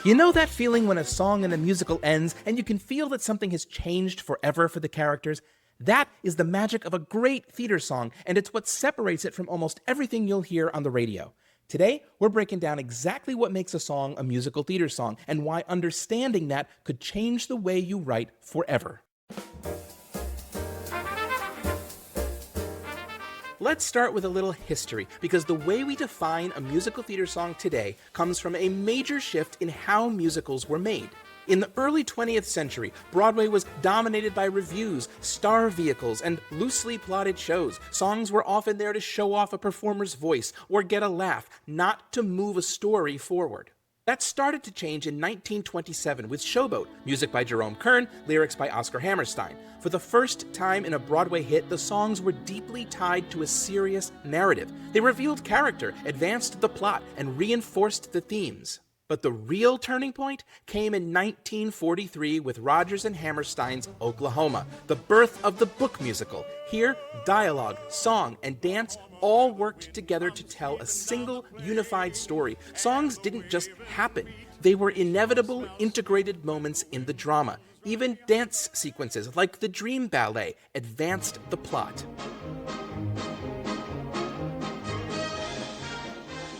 You know that feeling when a song in a musical ends and you can feel that something has changed forever for the characters? That is the magic of a great theater song, and it's what separates it from almost everything you'll hear on the radio. Today, we're breaking down exactly what makes a song a musical theater song and why understanding that could change the way you write forever. Let's start with a little history, because the way we define a musical theater song today comes from a major shift in how musicals were made. In the early 20th century, Broadway was dominated by revues, star vehicles, and loosely plotted shows. Songs were often there to show off a performer's voice or get a laugh, not to move a story forward. That started to change in 1927 with Showboat, music by Jerome Kern, lyrics by Oscar Hammerstein. For the first time in a Broadway hit, the songs were deeply tied to a serious narrative. They revealed character, advanced the plot, and reinforced the themes. But the real turning point came in 1943 with Rodgers and Hammerstein's Oklahoma, the birth of the book musical. Here, dialogue, song, and dance all worked together to tell a single, unified story. Songs didn't just happen. They were inevitable, integrated moments in the drama. Even dance sequences, like the Dream Ballet, advanced the plot.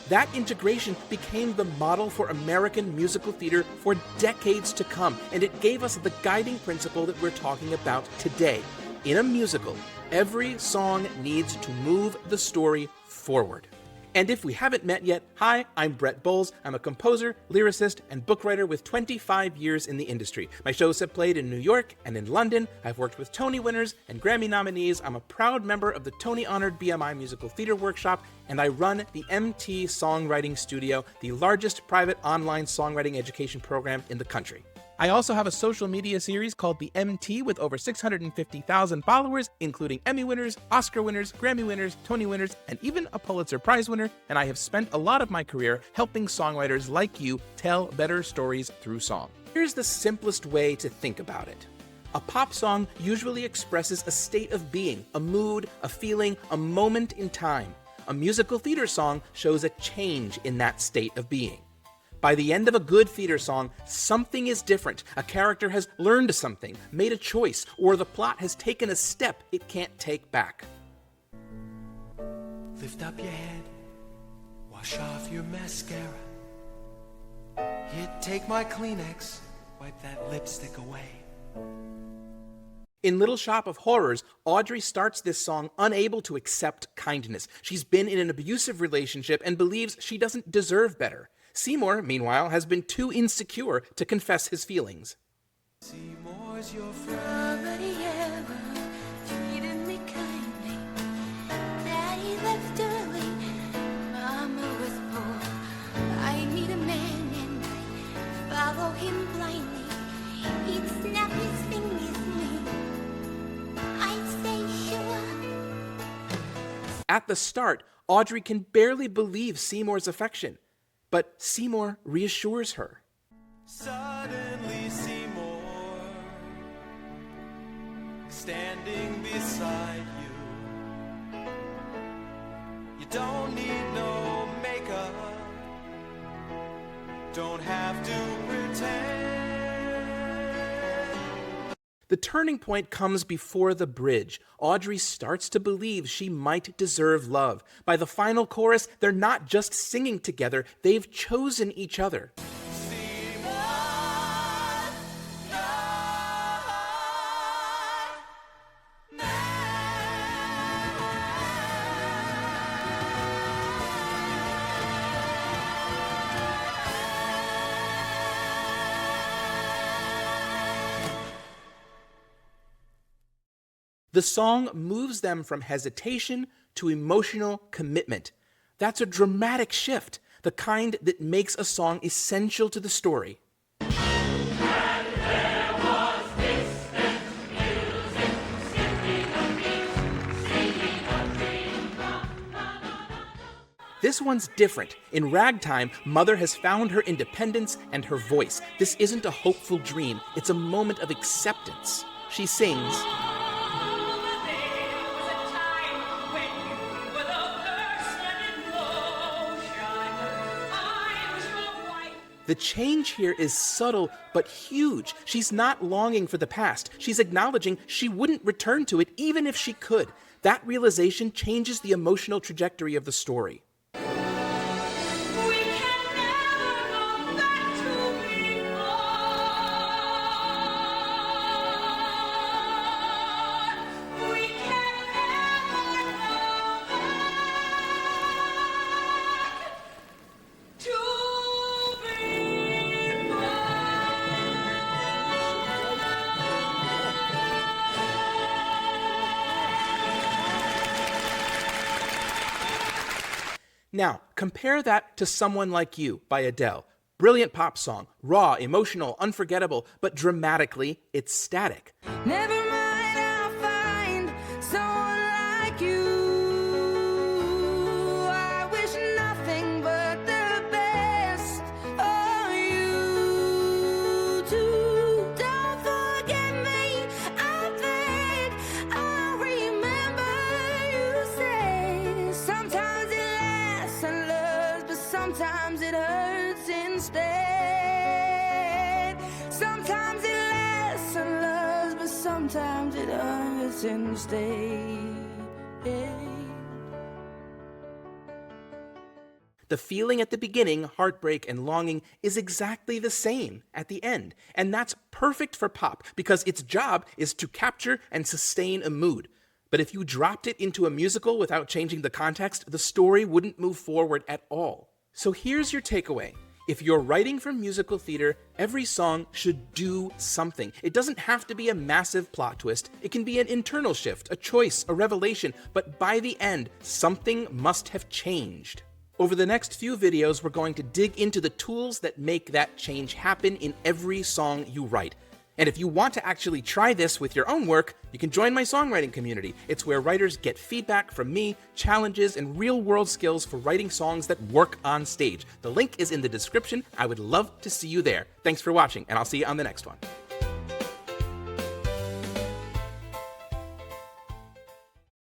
That integration became the model for American musical theater for decades to come, and it gave us the guiding principle that we're talking about today. In a musical, every song needs to move the story forward. And if we haven't met yet, hi, I'm Brett Boles. I'm a composer, lyricist, and book writer with 25 years in the industry. My shows have played in New York and in London. I've worked with Tony winners and Grammy nominees. I'm a proud member of the Tony-honored BMI Musical Theater Workshop, and I run the MT Songwriting Studio, the largest private online songwriting education program in the country. I also have a social media series called The MT with over 650,000 followers, including Emmy winners, Oscar winners, Grammy winners, Tony winners, and even a Pulitzer Prize winner, and I have spent a lot of my career helping songwriters like you tell better stories through song. Here's the simplest way to think about it. A pop song usually expresses a state of being, a mood, a feeling, a moment in time. A musical theater song shows a change in that state of being. By the end of a good theater song, something is different. A character has learned something, made a choice, or the plot has taken a step it can't take back. Lift up your head, wash off your mascara. Here, take my Kleenex, wipe that lipstick away. In Little Shop of Horrors, Audrey starts this song unable to accept kindness. She's been in an abusive relationship and believes she doesn't deserve better. Seymour, meanwhile, has been too insecure to confess his feelings. Seymour's your friend. Nobody ever treated me kindly. Daddy left early, Mama was poor. I need a man and I follow him blindly. He'd snap his fingers at me. I'd say sure. At the start, Audrey can barely believe Seymour's affection. But Seymour reassures her. Suddenly Seymour, standing beside you. You don't need no makeup, don't have to pretend. The turning point comes before the bridge. Audrey starts to believe she might deserve love. By the final chorus, they're not just singing together, they've chosen each other. The song moves them from hesitation to emotional commitment. That's a dramatic shift, the kind that makes a song essential to the story. This one's different. In Ragtime, Mother has found her independence and her voice. This isn't a hopeful dream, it's a moment of acceptance. She sings, The change here is subtle but huge. She's not longing for the past. She's acknowledging she wouldn't return to it even if she could. That realization changes the emotional trajectory of the story. Now, compare that to Someone Like You by Adele. Brilliant pop song, raw, emotional, unforgettable, but dramatically, it's static. Never mind, I'll find someone like you. I wish nothing but the best for you too. Don't forget me, I think I'll remember you say. Sometimes it lasts and loves, but sometimes it hurts instead. Sometimes it lasts and loves, but sometimes it hurts instead. The feeling at the beginning, heartbreak and longing, is exactly the same at the end. And that's perfect for pop because its job is to capture and sustain a mood. But if you dropped it into a musical without changing the context, the story wouldn't move forward at all. So here's your takeaway. If you're writing for musical theater, every song should do something. It doesn't have to be a massive plot twist. It can be an internal shift, a choice, a revelation, but by the end, something must have changed. Over the next few videos, we're going to dig into the tools that make that change happen in every song you write. And if you want to actually try this with your own work, you can join my songwriting community. It's where writers get feedback from me, challenges, and real-world skills for writing songs that work on stage. The link is in the description. I would love to see you there. Thanks for watching, and I'll see you on the next one.